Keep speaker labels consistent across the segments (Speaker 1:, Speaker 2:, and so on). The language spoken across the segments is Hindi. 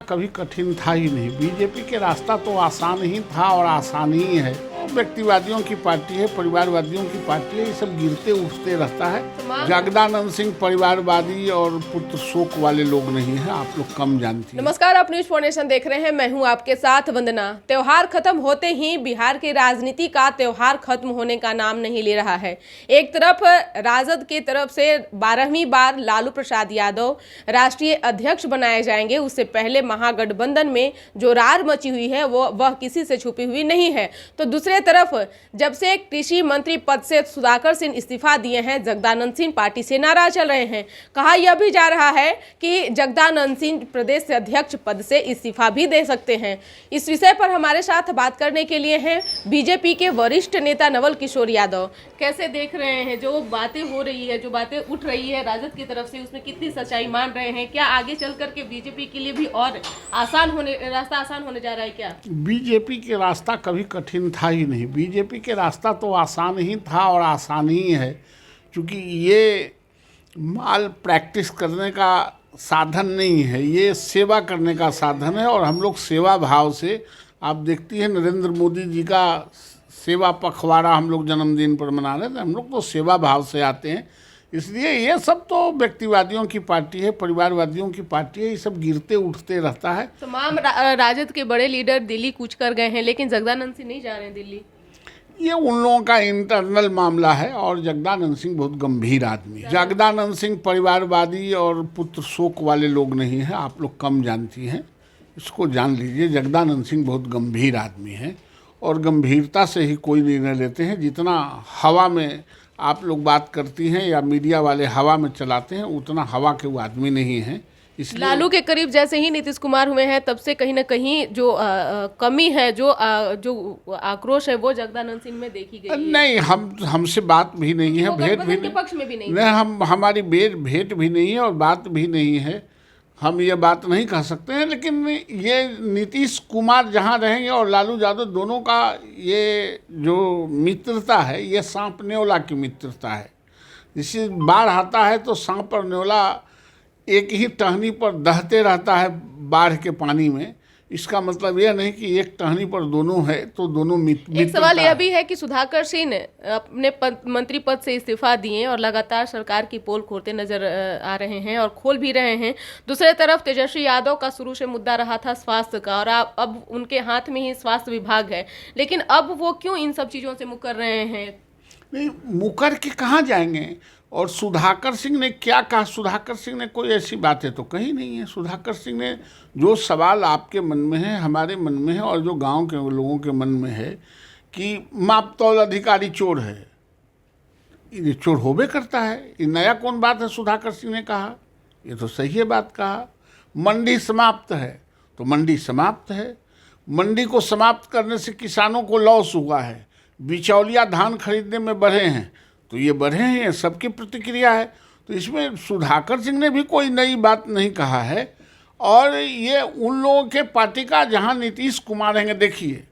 Speaker 1: कभी कठिन था ही नहीं। बीजेपी के रास्ता तो आसान ही था और आसान ही है। व्यक्तिवादियों की पार्टी है, परिवारवादियों की पार्टी है, ये सब गिरते उठते रहता है। जगदानंद सिंह परिवारवादी और पुत्र शोक वाले लोग नहीं हैं, आप लोग कम जानती हैं।
Speaker 2: नमस्कार, आप न्यूज फाउंडेशन देख रहे हैं। मैं हूं आपके साथ वंदना। त्योहार खत्म होते ही बिहार की राजनीति का त्योहार खत्म होने का नाम नहीं ले रहा है। एक तरफ राजद की तरफ से 12वीं बार लालू प्रसाद यादव राष्ट्रीय अध्यक्ष बनाए जाएंगे। उससे पहले महागठबंधन में जो रार मची हुई है वह किसी से छुपी हुई नहीं है। तो दूसरे तरफ जब से कृषि मंत्री पद से सुधाकर सिंह इस्तीफा दिए हैं, जगदानंद सिंह पार्टी से नाराज चल रहे हैं। कहा यह भी जा रहा है कि जगदानंद सिंह प्रदेश अध्यक्ष पद से इस्तीफा भी दे सकते हैं। इस विषय पर हमारे साथ बात करने के लिए हैं बीजेपी के वरिष्ठ नेता नवल किशोर यादव। कैसे देख रहे हैं जो बातें हो रही है, जो बातें उठ रही है राजद की तरफ से, उसमें कितनी सच्चाई मान रहे हैं? क्या आगे चल करके बीजेपी के लिए भी और रास्ता आसान होने जा रहा है क्या?
Speaker 1: बीजेपी के रास्ता कभी कठिन था ही नहीं। बीजेपी के रास्ता तो आसान ही था और आसान ही है, क्योंकि ये माल प्रैक्टिस करने का साधन नहीं है, ये सेवा करने का साधन है। और हम लोग सेवा भाव से, आप देखती हैं नरेंद्र मोदी जी का सेवा पखवाड़ा हम लोग जन्मदिन पर मना रहे थे। हम लोग तो सेवा भाव से आते हैं, इसलिए ये सब तो व्यक्तिवादियों की पार्टी है, परिवारवादियों की पार्टी है, ये सब गिरते उठते रहता है।
Speaker 2: तमाम राजद के बड़े लीडर दिल्ली कूच कर गए हैं, लेकिन जगदानंद सिंह नहीं जा रहे हैं दिल्ली।
Speaker 1: ये उन लोगों का इंटरनल मामला है और जगदानंद सिंह बहुत गंभीर आदमी है। जगदानंद सिंह परिवारवादी और पुत्र शोक वाले लोग नहीं हैं, आप लोग कम जानती हैं, इसको जान लीजिए। जगदानंद सिंह बहुत गंभीर आदमी हैं और गंभीरता से ही कोई निर्णय लेते हैं। जितना हवा में आप लोग बात करती हैं या मीडिया वाले हवा में चलाते हैं, उतना हवा के वो आदमी नहीं हैं।
Speaker 2: लालू के करीब जैसे ही नीतीश कुमार हुए हैं, तब से कहीं ना कहीं जो कमी है, जो आक्रोश है, वो जगदानंद सिंह में देखी गई है।
Speaker 1: नहीं, हमसे बात भी नहीं है, भेंट भी नहीं,
Speaker 2: पक्ष में भी नहीं,
Speaker 1: हमारी भेंट भी नहीं है और बात भी नहीं है। हम ये बात नहीं कह सकते हैं, लेकिन ये नीतीश कुमार जहाँ रहेंगे और लालू यादव दोनों का ये जो मित्रता है, ये सांप न्योला की मित्रता है। जैसे बाढ़ आता है तो सांप और न्योला एक ही टहनी पर दहते रहता है बाढ़ के पानी में। इसका मतलब यह नहीं कि एक टहनी पर दोनों है तो दोनों मित्र।
Speaker 2: एक सवाल यह भी है कि सुधाकर सिंह अपने मंत्री पद से इस्तीफा दिए और लगातार सरकार की पोल खोलते नजर आ रहे हैं और खोल भी रहे हैं। दूसरे तरफ तेजस्वी यादव का शुरू से मुद्दा रहा था स्वास्थ्य का, और अब उनके हाथ में ही स्वास्थ्य विभाग है, लेकिन अब वो क्यों इन सब चीजों से मुकर रहे हैं?
Speaker 1: नहीं, मुकर के कहाँ जाएंगे? और सुधाकर सिंह ने क्या कहा? सुधाकर सिंह ने कोई ऐसी बातें तो कही नहीं है। सुधाकर सिंह ने जो सवाल आपके मन में है, हमारे मन में है और जो गांव के लोगों के मन में है कि मापतौल अधिकारी चोर है, ये चोर होबे करता है। ये नया कौन बात है? सुधाकर सिंह ने कहा, ये तो सही है बात कहा। मंडी समाप्त है तो मंडी समाप्त है। मंडी को समाप्त करने से किसानों को लॉस हुआ है। बिचौलिया धान खरीदने में बढ़े हैं तो ये बढ़े हैं, ये सबकी प्रतिक्रिया है। तो इसमें सुधाकर सिंह ने भी कोई नई बात नहीं कहा है। और ये उन लोगों के पार्टी का जहां नीतीश कुमार रहेंगे, देखिए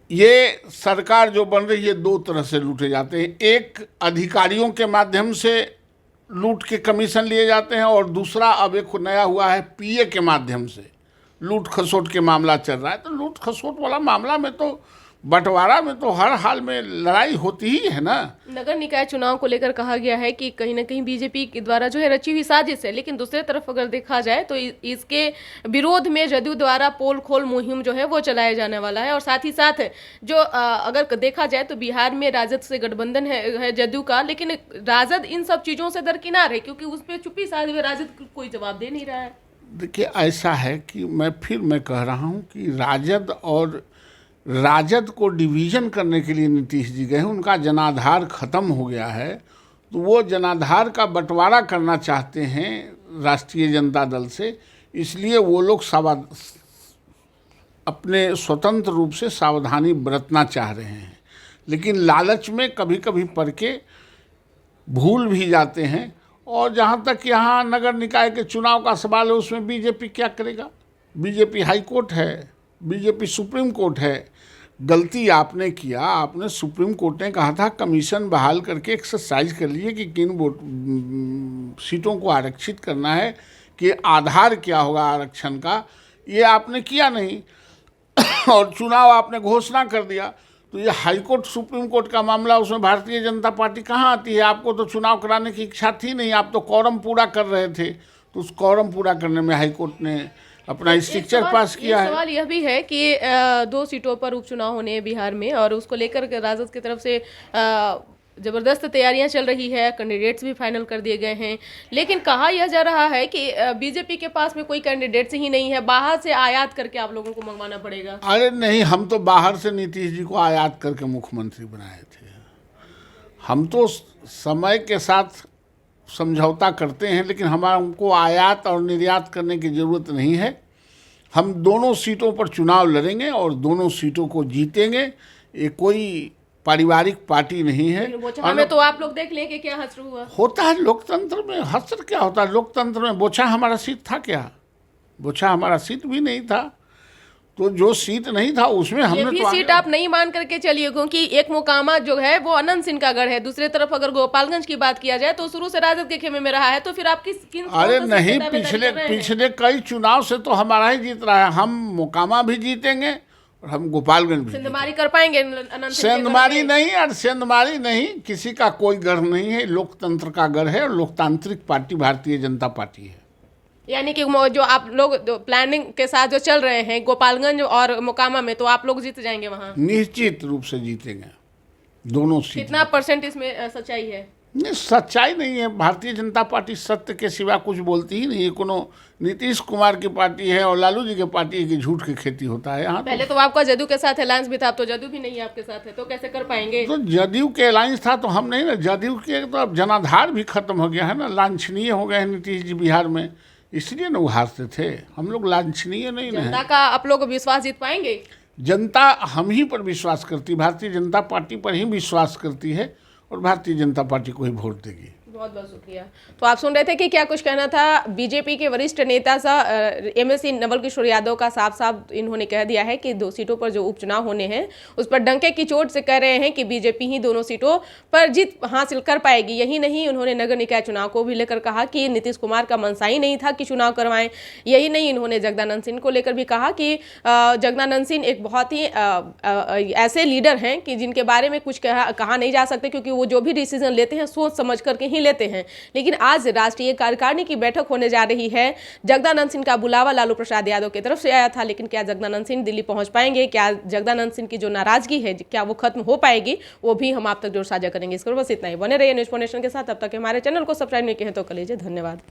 Speaker 1: ये सरकार जो बन रही है दो तरह से लूटे जाते हैं। एक अधिकारियों के माध्यम से लूट के कमीशन लिए जाते हैं और दूसरा अब एक नया हुआ है पीए के माध्यम से लूट खसोट के मामला चल रहा है। तो लूट खसोट वाला मामला में तो, बंटवारा में तो हर हाल में लड़ाई होती ही है ना।
Speaker 2: नगर निकाय चुनाव को लेकर कहा गया है कि कहीं ना कहीं बीजेपी के द्वारा जो है रची हुई साजिश है, लेकिन दूसरे तरफ अगर देखा जाए तो इसके विरोध में जदयू द्वारा पोल खोल मुहिम जो है वो चलाया जाने वाला है। और साथ ही साथ जो अगर देखा जाए तो बिहार में राजद से गठबंधन है जदयू का, लेकिन राजद इन सब चीजों से दरकिनार है, क्योंकि उस पर चुप्पी साधे हुए राजद कोई जवाब दे नहीं रहा है।
Speaker 1: देखिए, ऐसा है कि मैं कह रहा हूँ कि राजद को डिवीज़न करने के लिए नीतीश जी गए हैं। उनका जनाधार ख़त्म हो गया है, तो वो जनाधार का बंटवारा करना चाहते हैं राष्ट्रीय जनता दल से। इसलिए वो लोग अपने स्वतंत्र रूप से सावधानी बरतना चाह रहे हैं, लेकिन लालच में कभी कभी पड़ के भूल भी जाते हैं। और जहाँ तक यहाँ नगर निकाय के चुनाव का सवाल है, उसमें बीजेपी क्या करेगा? बीजेपी हाई कोर्ट है, बीजेपी सुप्रीम कोर्ट है। गलती आपने किया, आपने सुप्रीम कोर्ट ने कहा था कमीशन बहाल करके एक्सरसाइज कर लीजिए कि किन सीटों को आरक्षित करना है, कि आधार क्या होगा आरक्षण का, ये आपने किया नहीं। और चुनाव आपने घोषणा कर दिया, तो ये हाईकोर्ट सुप्रीम कोर्ट का मामला, उसमें भारतीय जनता पार्टी कहाँ आती है? आपको तो चुनाव कराने की इच्छा थी नहीं, आप तो कॉरम पूरा कर रहे थे, तो उस कॉरम पूरा करने में हाईकोर्ट ने अपना स्ट्रिक्चर पास किया है।
Speaker 2: सवाल यह भी है कि 2 सीटों पर उपचुनाव होने हैं बिहार में, और उसको लेकर के राजद की तरफ से जबरदस्त तैयारियां चल रही है, कैंडिडेट्स भी फाइनल कर दिए गए हैं। लेकिन कहा यह जा रहा है कि बीजेपी के पास में कोई कैंडिडेट्स ही नहीं है, बाहर से आयात करके आप लोगों को मंगवाना पड़ेगा।
Speaker 1: अरे नहीं, हम तो बाहर से नीतीश जी को आयात करके मुख्यमंत्री बनाए थे। हम तो समय के साथ समझौता करते हैं, लेकिन हमको आयात और निर्यात करने की ज़रूरत नहीं है। हम दोनों सीटों पर चुनाव लड़ेंगे और दोनों सीटों को जीतेंगे। ये कोई पारिवारिक पार्टी नहीं है।
Speaker 2: बोचहा में तो आप लोग देख लें कि क्या हसर हुआ
Speaker 1: होता है लोकतंत्र में, हसर क्या होता है लोकतंत्र में? बोछा हमारा सीट था क्या? बोछा हमारा सीट भी नहीं था। तो जो सीट नहीं था उसमें
Speaker 2: ये
Speaker 1: हमने
Speaker 2: भी
Speaker 1: तो
Speaker 2: सीट आप नहीं मान करके चलिए, क्योंकि एक मोकामा जो है वो अनंत सिंह का गढ़ है। दूसरी तरफ अगर गोपालगंज की बात किया जाए तो शुरू से राजद के खेमे में रहा है, तो फिर आप
Speaker 1: अरे नहीं, पिछले कई चुनाव से तो हमारा ही जीत रहा है। हम मोकामा भी जीतेंगे और हम गोपालगंज भी।
Speaker 2: सेंधमारी कर पाएंगे अनंत सिंह?
Speaker 1: सेंधमारी नहीं, और सेंधमारी नहीं, किसी का कोई गढ़ नहीं है। लोकतंत्र का गढ़ है और लोकतांत्रिक पार्टी भारतीय जनता पार्टी है।
Speaker 2: यानी कि जो आप लोग प्लानिंग के साथ जो चल रहे हैं गोपालगंज और मोकामा में, तो आप लोग जीत जाएंगे वहां?
Speaker 1: निश्चित रूप से जीतेंगे दोनों सीट।
Speaker 2: कितना % इसमें सच्चाई है?
Speaker 1: नहीं, सच्चाई नहीं है। भारतीय जनता पार्टी सत्य के सिवा कुछ बोलती ही नहीं है। कोनो नीतीश कुमार की पार्टी है और लालू जी की पार्टी है कि झूठ की खेती होता है यहाँ।
Speaker 2: पहले तो आपका जदयू के साथ अलायंस भी था, अब तो जदयू भी नहीं है आपके साथ है, तो कैसे कर पाएंगे?
Speaker 1: तो जदयू के अलायंस था तो हम नहीं ना। जदयू के तो अब जनाधार भी खत्म हो गया है ना, लांछनीय हो गए हैं नीतीश जी बिहार में, इसलिए ना वो हारते थे। हम लोग लांछनीय नहीं है।
Speaker 2: जनता का आप लोग विश्वास जीत पाएंगे?
Speaker 1: जनता हम ही पर विश्वास करती, भारतीय जनता पार्टी पर ही विश्वास करती है और भारतीय जनता पार्टी को ही वोट देगी।
Speaker 2: बहुत बहुत शुक्रिया। तो आप सुन रहे थे कि क्या कुछ कहना था बीजेपी के वरिष्ठ नेता सा एमएलसी नवल किशोर यादव का। साफ साफ इन्होंने कह दिया है कि 2 सीटों पर जो उपचुनाव होने हैं उस पर डंके की चोट से कह रहे हैं कि बीजेपी ही दोनों सीटों पर जीत हासिल कर पाएगी। यही नहीं, उन्होंने नगर निकाय चुनाव को भी लेकर कहा कि नीतीश कुमार का मनसा ही नहीं था कि चुनाव करवाएं। यही नहीं, इन्होंने जगदानंद सिंह को लेकर भी कहा कि जगदानंद सिंह एक बहुत ही ऐसे लीडर हैं कि जिनके बारे में कुछ कहा नहीं जा सकते, क्योंकि वो जो भी डिसीजन लेते हैं सोच समझ करके ही लेते हैं। लेकिन आज राष्ट्रीय कार्यकारिणी की बैठक होने जा रही है। जगदानंद सिंह का बुलावा लालू प्रसाद यादव की तरफ से आया था, लेकिन क्या जगदानंद सिंह दिल्ली पहुंच पाएंगे? क्या जगदानंद सिंह की जो नाराजगी है क्या वो खत्म हो पाएगी? वो भी हम आप तक जरूर साझा करेंगे। इस पर बस इतना ही। बने रहिए न्यूज़ नेशन के साथ। अब तक हमारे चैनल को सब्सक्राइब नहीं किए हैं तो कर लीजिए। धन्यवाद।